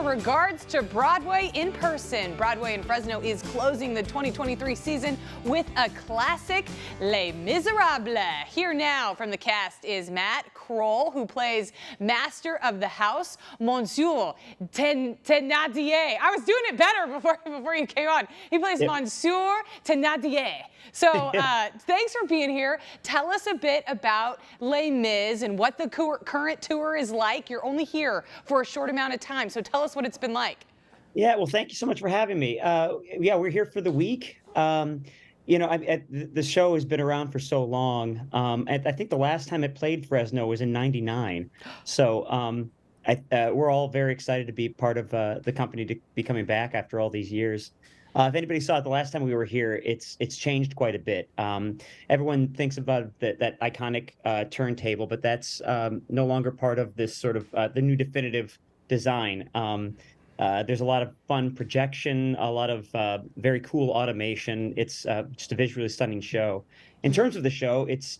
our regards to Broadway in person. Broadway in Fresno is closing the 2023 season with a classic, Les Miserables. Here now from the cast is Matt Kroll, who plays Master of the House, Monsieur Thénardier. I was doing it better before you came on. He plays Monsieur Thénardier. So thanks for being here. Tell us a bit about Les Mis and what the current tour is like. You're only here for a short amount of time, so tell us what it's been like. Yeah, well, thank you so much for having me. Yeah, we're here for the week. The show has been around for so long. I think the last time it played Fresno was in '99. So we're all very excited to be part of the company to be coming back after all these years. If anybody saw it the last time we were here, it's changed quite a bit. Everyone thinks about that iconic turntable, but that's no longer part of this sort of the new definitive design. There's a lot of fun projection, a lot of very cool automation. It's just a visually stunning show. In terms of the show, it's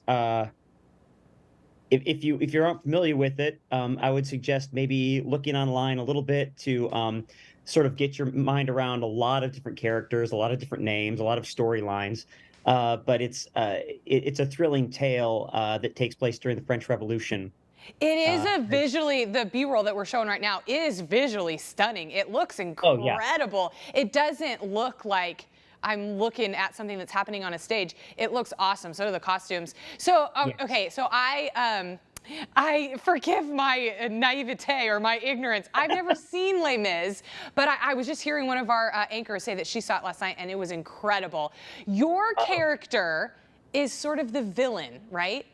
if you're unfamiliar with it, I would suggest maybe looking online a little bit to sort of get your mind around a lot of different characters, a lot of different names, a lot of storylines. But it's a thrilling tale that takes place during the French Revolution. It is the B-roll that we're showing right now is visually stunning. It looks incredible. Yeah. It doesn't look like I'm looking at something that's happening on a stage. It looks awesome. So do the costumes. So, Yes. okay, so I forgive my naivete or my ignorance. I've never seen Les Mis, but I was just hearing one of our anchors say that she saw it last night and it was incredible. Your character is sort of the villain, right?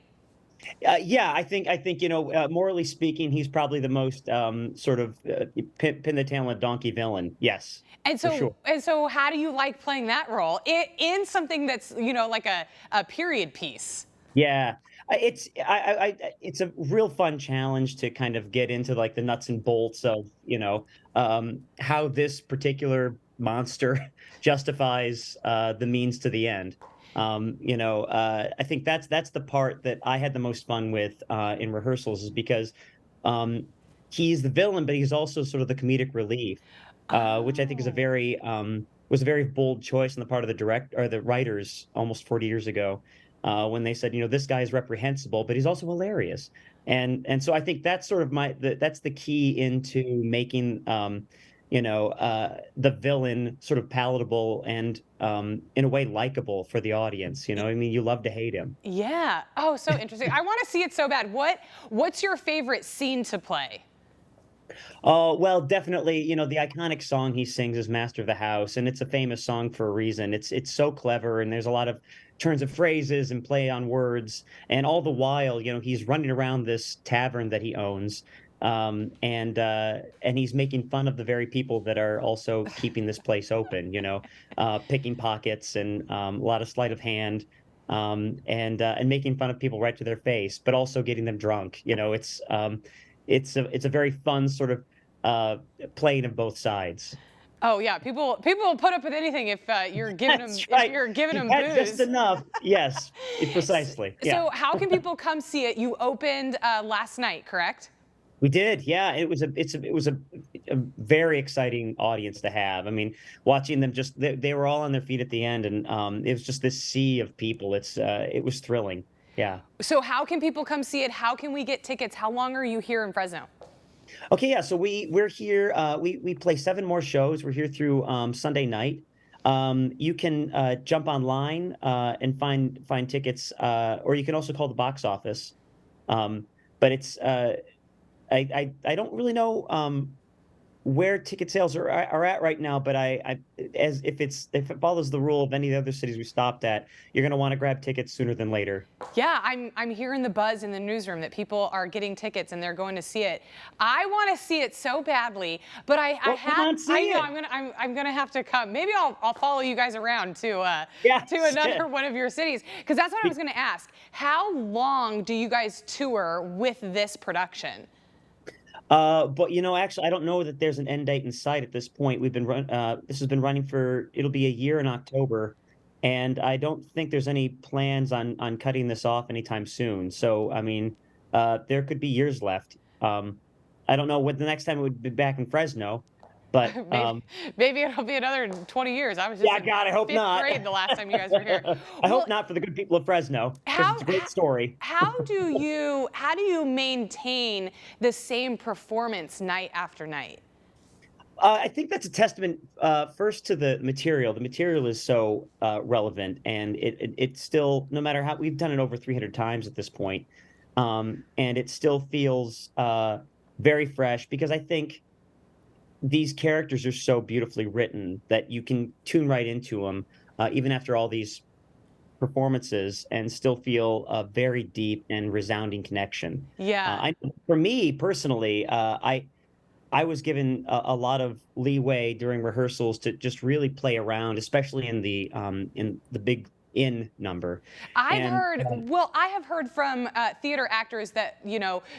Yeah, I think morally speaking, he's probably the most sort of pin the tail on a donkey villain. Yes, And for so, sure. and so, how do you like playing that role in something that's like a period piece? Yeah, it's a real fun challenge to kind of get into like the nuts and bolts of how this particular monster justifies the means to the end. I think that's the part that I had the most fun with in rehearsals is because he's the villain, but he's also sort of the comedic relief, which I think is a Oh. very was a very bold choice on the part of the writers almost 40 years ago when they said, this guy is reprehensible, but he's also hilarious, and so I think that's sort of that's the key into making the villain sort of palatable and in a way likable for the audience. I mean, you love to hate him. Yeah. Oh, so interesting. I want to see it so bad. What's your favorite scene to play? Oh, well, definitely, the iconic song he sings is Master of the House, and it's a famous song for a reason. It's so clever, and there's a lot of turns of phrases and play on words, and all the while, he's running around this tavern that he owns, and he's making fun of the very people that are also keeping this place open, picking pockets and a lot of sleight of hand, and making fun of people right to their face, but also getting them drunk. It's a very fun sort of playing of both sides. Oh yeah, people will put up with anything if you're giving them That's if right. you're giving You them had just booze. enough. Yes, precisely. Yeah, So how can people come see it? You opened last night, correct? we did. Yeah, it was a very exciting audience to have. I mean, watching them they were all on their feet at the end, and it was just this sea of people. It was thrilling. Yeah. So how can people come see it? How can we get tickets? How long are you here in Fresno? Okay, yeah. So we're here. We play 7 more shows. We're here through Sunday night. You can jump online and find tickets, or you can also call the box office. But I don't really know where ticket sales are at right now, but as if it follows the rule of any of the other cities we stopped at, you're going to want to grab tickets sooner than later. Yeah, I'm hearing the buzz in the newsroom that people are getting tickets and they're going to see it. I want to see it so badly, but Well, come on, see it. I'm gonna have to come. Maybe I'll follow you guys around Yes, to another one of your cities, because that's what I was gonna ask. How long do you guys tour with this production? But actually, I don't know that there's an end date in sight at this point. This has been running it'll be a year in October, and I don't think there's any plans on cutting this off anytime soon. So, I mean, there could be years left. I don't know when the next time it would be back in Fresno, But maybe it'll be another 20 years. I was just yeah, God, I hope fifth not. grade the last time you guys were here. I hope not for the good people of Fresno, because it's a great story. How do you maintain the same performance night after night? I think that's a testament first to the material. The material is so relevant, and it's still, no matter how, we've done it over 300 times at this point, and it still feels very fresh, because I think these characters are so beautifully written that you can tune right into them, even after all these performances, and still feel a very deep and resounding connection. Yeah. For me personally, I was given a lot of leeway during rehearsals to just really play around, especially in the big in number. I have heard from theater actors that,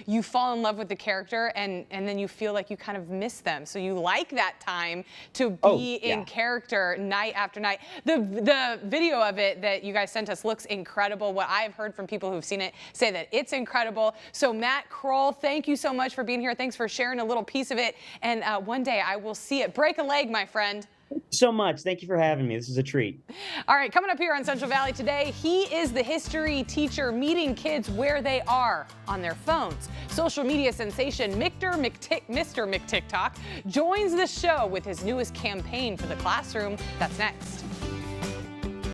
you fall in love with the character and then you feel like you kind of miss them. So you like that time to be in character night after night. The video of it that you guys sent us looks incredible. What I've heard from people who've seen it say that it's incredible. So Matt Kroll, thank you so much for being here. Thanks for sharing a little piece of it. And one day I will see it. Break a leg, my friend. So much. Thank you for having me. This is a treat. All right, coming up here on Central Valley today, he is the history teacher meeting kids where they are on their phones. Social media sensation Mr. McTikTok joins the show with his newest campaign for the classroom. That's next.